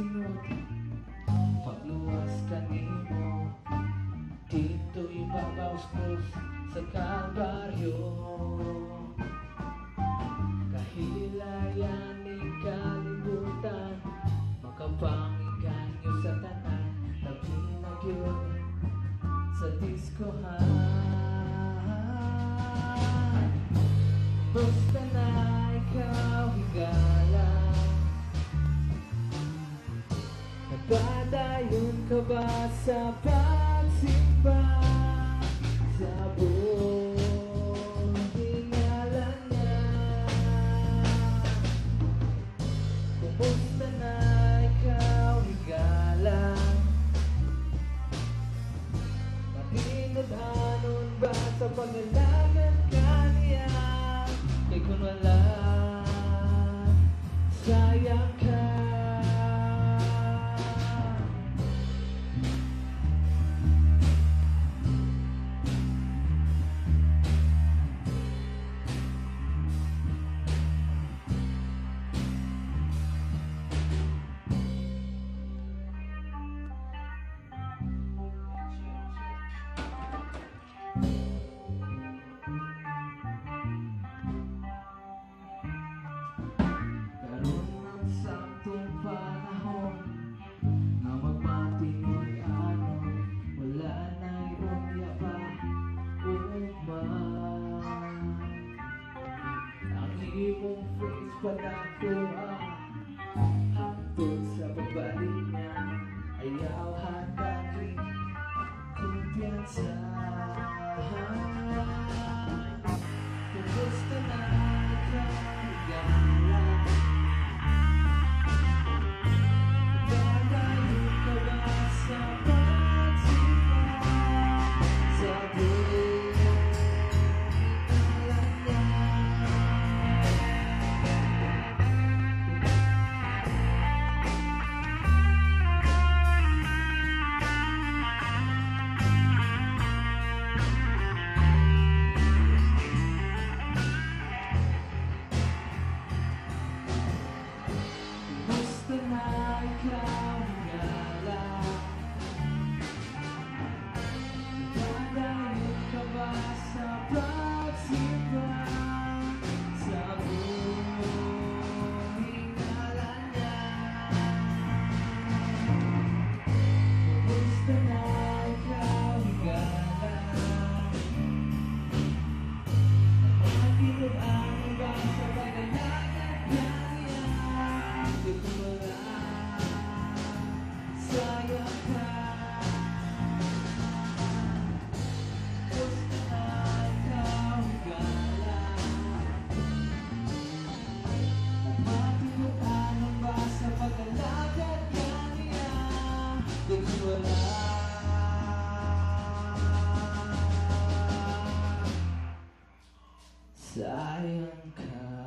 sinod pagluwas kanimo dito'y babaustos sa Kalbaryo. Kahilayan ni kalibutan makapangiganyo sa tanan labi na gyud sa diskohan. Basta na ikaw higala, nagpadayon ka ba sa pagsimba sa buong hingalan niya? Kumusta na ikaw higala, mahinod-hanon ba sa pangalanan ka niya? Kay kung wala, sayang ka. Imong face panakuha hangtod sa pagbalik niya, ayaw hatakin kumpiyansa. Kumusta na ikaw higala, nagpadayon ka ba sa pagsimba sa buong hingalan niya? Basta na ikaw higala, nagpadayon ka ba sa pagsimba sa buong hingalan niya? Basta na ikaw higala, mahinod-hanon ba sa pangalanan ka niya? Kung wala, sayang ka. Basta na ikaw higala, mahinod-hanon ba sa pag-alagad ka niya? Kung wala, sayang ka.